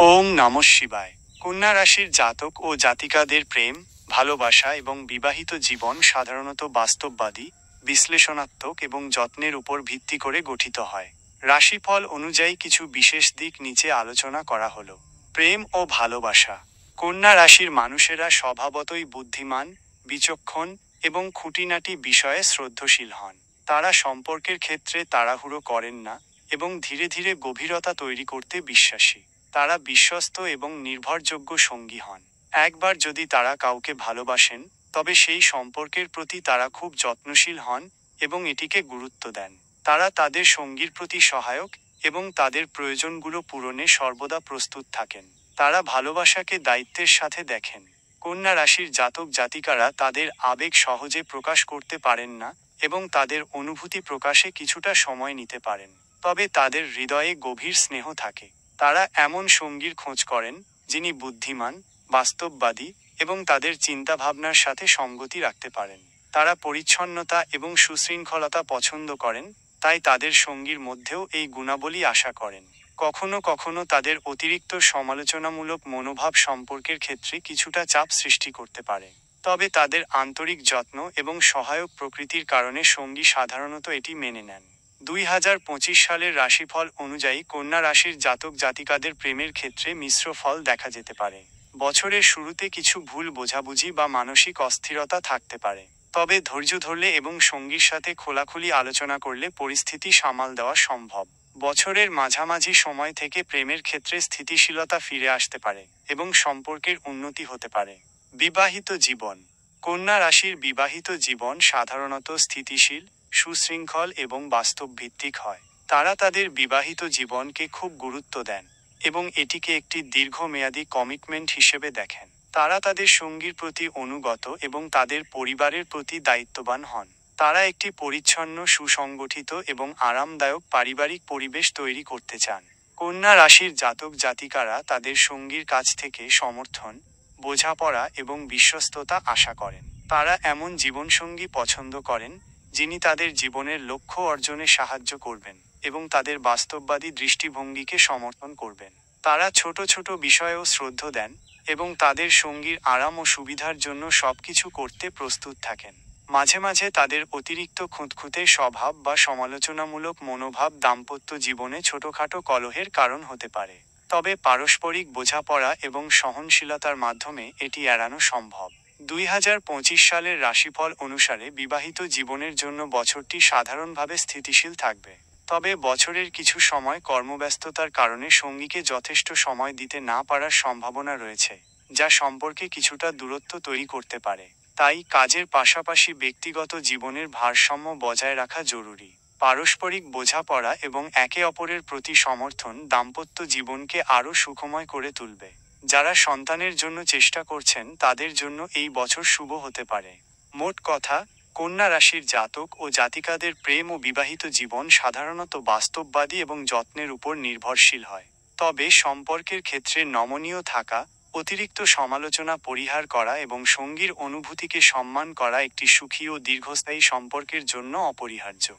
ওং নমঃ শিবায়। কন্যা রাশির জাতক ও জাতিকাদের প্রেম, ভালোবাসা এবং বিবাহিত জীবন সাধারণত বাস্তববাদী, বিশ্লেষণাত্মক এবং যত্নের উপর ভিত্তি করে গঠিত হয়। রাশিফল অনুযায়ী কিছু বিশেষ দিক নিচে আলোচনা করা হলো। প্রেম ও ভালোবাসা। কন্যা রাশির মানুষেরা স্বভাবতই বুদ্ধিমান, বিচক্ষণ এবং খুঁটিনাটি বিষয়ে শ্রদ্ধশীল হন। তারা সম্পর্কের ক্ষেত্রে তাড়াহুড়ো করেন না এবং ধীরে ধীরে গভীরতা তৈরি করতে বিশ্বাসী। তারা বিশ্বস্ত এবং নির্ভরযোগ্য সঙ্গী হন। একবার যদি তারা কাউকে ভালোবাসেন, তবে সেই সম্পর্কের প্রতি তারা খুব যত্নশীল হন এবং এটিকে গুরুত্ব দেন। তারা তাদের সঙ্গীর প্রতি সহায়ক এবং তাদের প্রয়োজনগুলো পূরণে সর্বদা প্রস্তুত থাকেন। তারা ভালোবাসাকে দায়িত্বের সাথে দেখেন। কন্যা রাশির জাতক জাতিকারা তাদের আবেগ সহজে প্রকাশ করতে পারেন না এবং তাদের অনুভূতি প্রকাশে কিছুটা সময় নিতে পারেন। তবে তাদের হৃদয়ে গভীর স্নেহ থাকে। তারা এমন সঙ্গীর খোঁজ করেন, যিনি বুদ্ধিমান, বাস্তববাদী এবং তাদের চিন্তাভাবনার সাথে সঙ্গতি রাখতে পারেন। তারা পরিচ্ছন্নতা এবং সুশৃঙ্খলতা পছন্দ করেন, তাই তাদের সঙ্গীর মধ্যেও এই গুণাবলী আশা করেন। কখনো কখনো তাদের অতিরিক্ত সমালোচনামূলক মনোভাব সম্পর্কের ক্ষেত্রে কিছুটা চাপ সৃষ্টি করতে পারে। তবে তাদের আন্তরিক যত্ন এবং সহায়ক প্রকৃতির কারণে সঙ্গী সাধারণত এটি মেনে নেন। 2025 সালের রাশিফল অনুযায়ী কন্যা রাশির জাতক জাতিকাদের প্রেমের ক্ষেত্রে মিশ্র ফল দেখা যেতে পারে। বছরের শুরুতে কিছু ভুল বোঝাবুঝি বা মানসিক অস্থিরতা থাকতে পারে। তবে ধৈর্য ধরলে এবং সঙ্গীর সাথে খোলাখুলি আলোচনা করলে পরিস্থিতি সামাল দেওয়া সম্ভব। বছরের মাঝামাঝি সময় থেকে প্রেমের ক্ষেত্রে স্থিতিশীলতা ফিরে আসতে পারে এবং সম্পর্কের উন্নতি হতে পারে। বিবাহিত জীবন। কন্যা রাশির বিবাহিত জীবন সাধারণত স্থিতিশীল, সুশৃঙ্খল এবং বাস্তবভিত্তিক হয়। তারা তাদের বিবাহিত জীবনকে খুব গুরুত্ব দেন এবং এটিকে একটি দীর্ঘমেয়াদী কমিটমেন্ট হিসেবে দেখেন। তারা তাদের সঙ্গীর প্রতি অনুগত এবং তাদের পরিবারের প্রতি দায়িত্ববান হন। তারা একটি পরিচ্ছন্ন, সুসংগঠিত এবং আরামদায়ক পারিবারিক পরিবেশ তৈরি করতে চান। কন্যা রাশির জাতক জাতিকারা তাদের সঙ্গীর কাছ থেকে সমর্থন, বোঝাপড়া এবং বিশ্বস্ততা আশা করেন। তারা এমন জীবনসঙ্গী পছন্দ করেন, যিনি তাদের জীবনের লক্ষ্য অর্জনে সাহায্য করবেন এবং তাদের বাস্তববাদী দৃষ্টিভঙ্গিকে সমর্থন করবেন। তারা ছোট ছোট বিষয়েও শ্রদ্ধা দেন এবং তাদের সঙ্গীর আরাম ও সুবিধার জন্য সবকিছু করতে প্রস্তুত থাকেন। মাঝে মাঝে তাদের অতিরিক্ত খুঁতখুঁতে স্বভাব বা সমালোচনামূলক মনোভাব দাম্পত্য জীবনে ছোটখাটো কলহের কারণ হতে পারে। তবে পারস্পরিক বোঝাপড়া এবং সহনশীলতার মাধ্যমে এটি এড়ানো সম্ভব। 2025 সালের রাশিফল অনুসারে বিবাহিত জীবনের জন্য বছরটি সাধারণভাবে স্থিতিশীল থাকবে। তবে বছরের কিছু সময় কর্মব্যস্ততার কারণে সঙ্গীকে যথেষ্ট সময় দিতে না পারার সম্ভাবনা রয়েছে, যা সম্পর্কে কিছুটা দূরত্ব তৈরি করতে পারে। তাই কাজের পাশাপাশি ব্যক্তিগত জীবনের ভারসাম্য বজায় রাখা জরুরি। পারস্পরিক বোঝাপড়া এবং একে অপরের প্রতি সমর্থন দাম্পত্য জীবনকে আরও সুখময় করে তুলবে। যারা সন্তানের জন্য চেষ্টা করছেন তাদের জন্য এই বছর শুভ হতে পারে। মোট কথা, কন্যা রাশির জাতক ও জাতিকাদের প্রেম ও বিবাহিত জীবন সাধারণত বাস্তববাদী এবং যত্নের উপর নির্ভরশীল হয়। তবে সম্পর্কের ক্ষেত্রে নমনীয় থাকা, অতিরিক্ত সমালোচনা পরিহার করা এবং সঙ্গীর অনুভূতিকে সম্মান করা একটি সুখী ও দীর্ঘস্থায়ী সম্পর্কের জন্য অপরিহার্য।